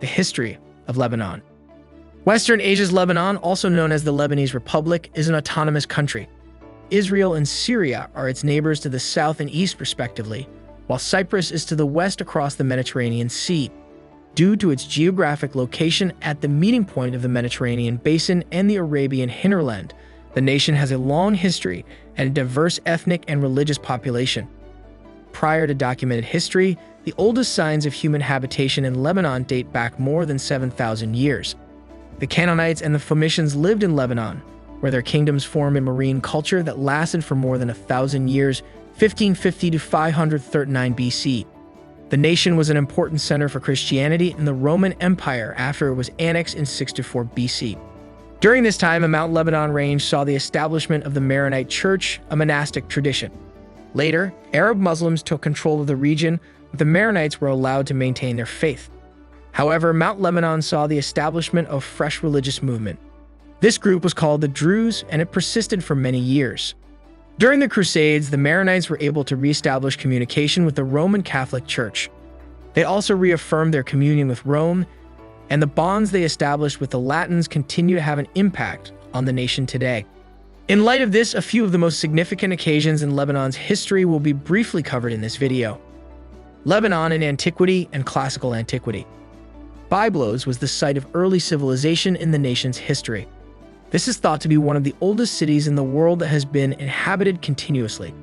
the history of Lebanon. Western Asia's Lebanon, also known as the Lebanese Republic, is an autonomous country. Israel and Syria are its neighbors to the south and east, respectively, while Cyprus is to the west across the Mediterranean Sea. Due to its geographic location at the meeting point of the Mediterranean basin and the Arabian hinterland, the nation has a long history and a diverse ethnic and religious population. Prior to documented history, the oldest signs of human habitation in Lebanon date back more than 7,000 years. The Canaanites and the Phoenicians lived in Lebanon, where their kingdoms formed a marine culture that lasted for more than 1,000 years, 1550 to 539 BC. The nation was an important center for Christianity in the Roman Empire after it was annexed in 64 BC. During this time, the Mount Lebanon range saw the establishment of the Maronite Church, a monastic tradition. Later, Arab Muslims took control of the region, but the Maronites were allowed to maintain their faith. However, Mount Lebanon saw the establishment of a fresh religious movement. This group was called the Druze, and it persisted for many years. During the Crusades, the Maronites were able to reestablish communication with the Roman Catholic Church. They also reaffirmed their communion with Rome, and the bonds they established with the Latins continue to have an impact on the nation today. In light of this, a few of the most significant occasions in Lebanon's history will be briefly covered in this video. Lebanon in Antiquity and Classical Antiquity. Byblos was the site of early civilization in the nation's history. This is thought to be one of the oldest cities in the world that has been inhabited continuously.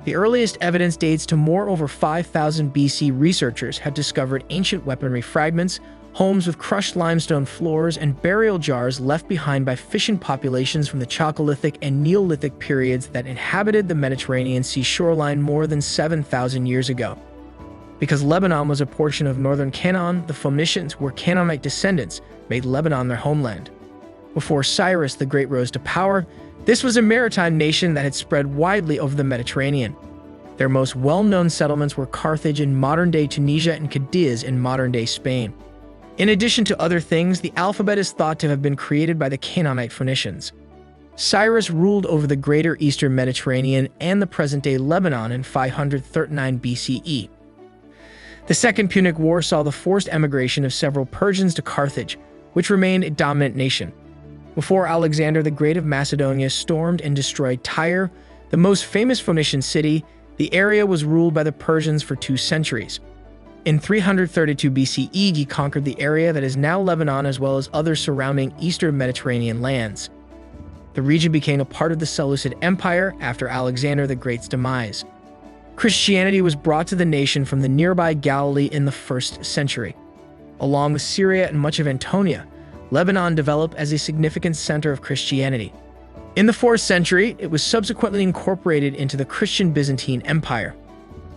The earliest evidence dates to over 5,000 BC. Researchers have discovered ancient weaponry fragments, homes with crushed limestone floors, and burial jars left behind by fishing populations from the Chalcolithic and Neolithic periods that inhabited the Mediterranean Sea shoreline more than 7,000 years ago. Because Lebanon was a portion of northern Canaan, the Phoenicians, who were Canaanite descendants, made Lebanon their homeland. Before Cyrus the Great rose to power, this was a maritime nation that had spread widely over the Mediterranean. Their most well-known settlements were Carthage in modern-day Tunisia and Cadiz in modern-day Spain. In addition to other things, the alphabet is thought to have been created by the Canaanite Phoenicians. Cyrus ruled over the greater eastern Mediterranean and the present-day Lebanon in 539 BCE. The Second Punic War saw the forced emigration of several Persians to Carthage, which remained a dominant nation. Before Alexander the Great of Macedonia stormed and destroyed Tyre, the most famous Phoenician city, the area was ruled by the Persians for 2 centuries. In 332 BCE, he conquered the area that is now Lebanon as well as other surrounding eastern Mediterranean lands. The region became a part of the Seleucid Empire after Alexander the Great's demise. Christianity was brought to the nation from the nearby Galilee in the 1st century. Along with Syria and much of Antonia, Lebanon developed as a significant center of Christianity. In the 4th century, it was subsequently incorporated into the Christian Byzantine Empire.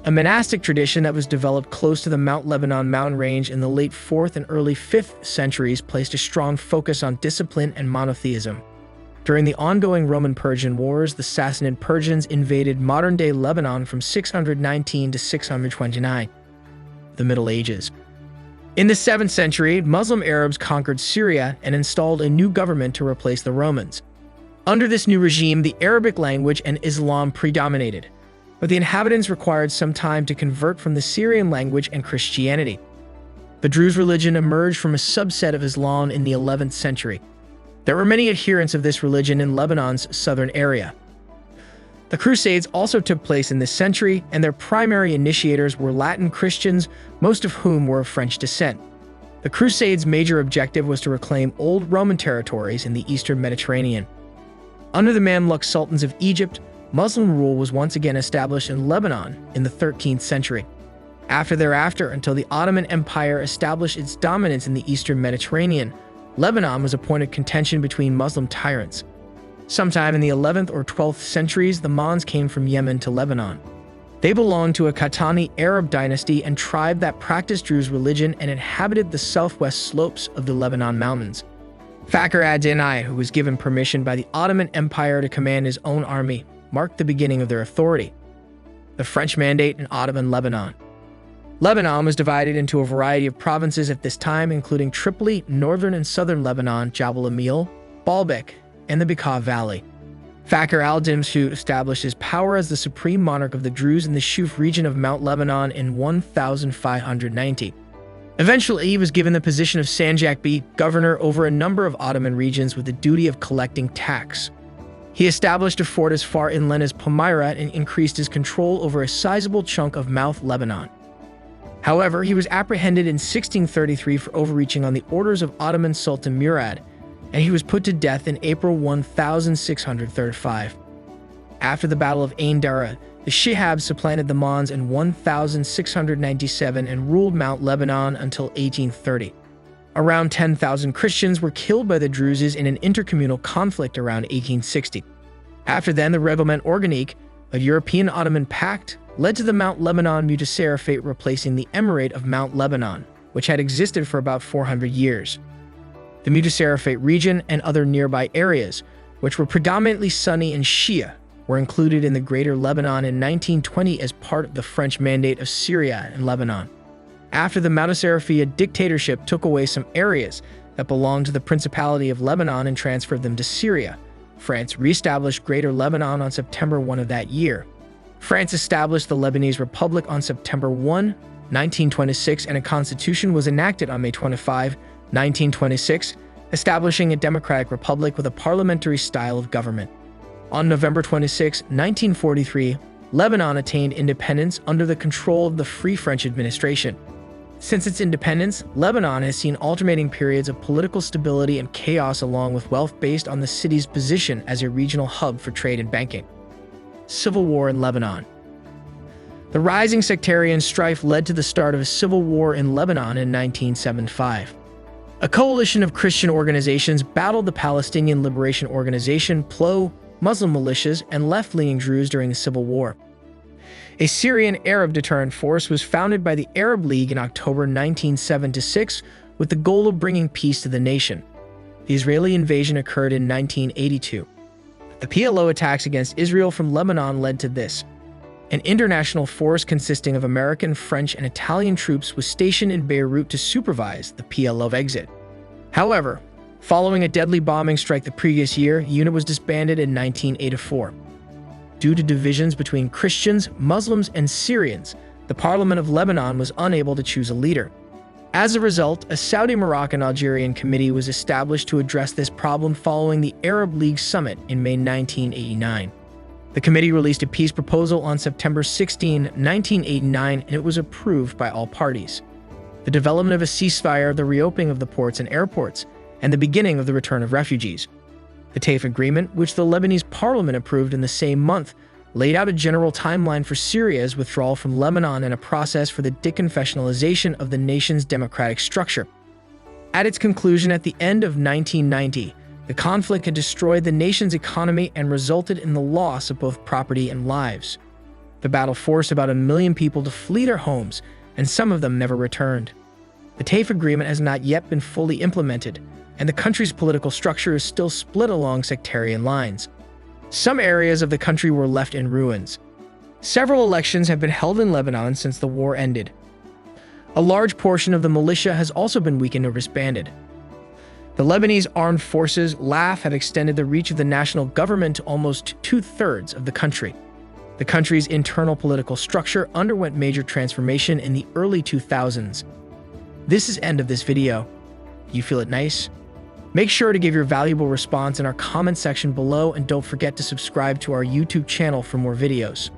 A monastic tradition that was developed close to the Mount Lebanon mountain range in the late 4th and early 5th centuries placed a strong focus on discipline and monotheism. During the ongoing Roman-Persian Wars, the Sassanid Persians invaded modern-day Lebanon from 619 to 629. The Middle Ages. In the 7th century, Muslim Arabs conquered Syria and installed a new government to replace the Romans. Under this new regime, the Arabic language and Islam predominated, but the inhabitants required some time to convert from the Syrian language and Christianity. The Druze religion emerged from a subset of Islam in the 11th century. There were many adherents of this religion in Lebanon's southern area. The Crusades also took place in this century, and their primary initiators were Latin Christians, most of whom were of French descent. The Crusades' major objective was to reclaim old Roman territories in the eastern Mediterranean. Under the Mamluk sultans of Egypt, Muslim rule was once again established in Lebanon in the 13th century. Thereafter, until the Ottoman Empire established its dominance in the eastern Mediterranean, Lebanon was a point of contention between Muslim tyrants. Sometime in the 11th or 12th centuries, the Mons came from Yemen to Lebanon. They belonged to a Qahtani Arab dynasty and tribe that practiced Druze religion and inhabited the southwest slopes of the Lebanon mountains. Fakhr ad-Din, who was given permission by the Ottoman Empire to command his own army, marked the beginning of their authority. The French Mandate in Ottoman Lebanon. Lebanon was divided into a variety of provinces at this time, including Tripoli, northern and southern Lebanon, Jabal Amil, Baalbek, and the Bekaa Valley. Fakhr al-Din established his power as the supreme monarch of the Druze in the Shuf region of Mount Lebanon in 1590. Eventually, he was given the position of Sanjak, governor over a number of Ottoman regions with the duty of collecting tax. He established a fort as far inland as Palmyra and increased his control over a sizable chunk of Mount Lebanon. However, he was apprehended in 1633 for overreaching on the orders of Ottoman Sultan Murad, and he was put to death in April 1635. After the Battle of Ain Dara, the Shihabs supplanted the Mons in 1697 and ruled Mount Lebanon until 1830. Around 10,000 Christians were killed by the Druzes in an intercommunal conflict around 1860. After then, the Reglement Organique, a European-Ottoman pact, led to the Mount Lebanon Mutasarrifate replacing the Emirate of Mount Lebanon, which had existed for about 400 years. The Mutasarrifate region and other nearby areas, which were predominantly Sunni and Shia, were included in the Greater Lebanon in 1920 as part of the French Mandate of Syria and Lebanon. After the Mutasarrifia dictatorship took away some areas that belonged to the Principality of Lebanon and transferred them to Syria, France re-established Greater Lebanon on September 1 of that year. France established the Lebanese Republic on September 1, 1926, and a constitution was enacted on May 25, 1926, establishing a democratic republic with a parliamentary style of government. On November 26, 1943, Lebanon attained independence under the control of the Free French administration. Since its independence, Lebanon has seen alternating periods of political stability and chaos along with wealth based on the city's position as a regional hub for trade and banking. Civil War in Lebanon. The rising sectarian strife led to the start of a civil war in Lebanon in 1975. A coalition of Christian organizations battled the Palestinian Liberation Organization, PLO, Muslim militias, and left-leaning Druze during the Civil War. A Syrian Arab deterrent force was founded by the Arab League in October 1976 with the goal of bringing peace to the nation. The Israeli invasion occurred in 1982. The PLO attacks against Israel from Lebanon led to this. An international force consisting of American, French, and Italian troops was stationed in Beirut to supervise the PLO exit. However, following a deadly bombing strike the previous year, the unit was disbanded in 1984. Due to divisions between Christians, Muslims, and Syrians, the Parliament of Lebanon was unable to choose a leader. As a result, a Saudi-Moroccan-Algerian committee was established to address this problem following the Arab League summit in May 1989. The committee released a peace proposal on September 16, 1989, and it was approved by all parties. The development of a ceasefire, the reopening of the ports and airports, and the beginning of the return of refugees. The TAIF agreement, which the Lebanese parliament approved in the same month, laid out a general timeline for Syria's withdrawal from Lebanon and a process for the deconfessionalization of the nation's democratic structure. At its conclusion at the end of 1990, the conflict had destroyed the nation's economy and resulted in the loss of both property and lives. The battle forced about 1 million people to flee their homes, and some of them never returned. The TAIF agreement has not yet been fully implemented, and the country's political structure is still split along sectarian lines. Some areas of the country were left in ruins. Several elections have been held in Lebanon since the war ended. A large portion of the militia has also been weakened or disbanded. The Lebanese armed forces, LAF, have extended the reach of the national government to almost 2/3 of the country. The country's internal political structure underwent major transformation in the early 2000s. This is the end of this video. You feel it nice? Make sure to give your valuable response in our comment section below, and don't forget to subscribe to our YouTube channel for more videos.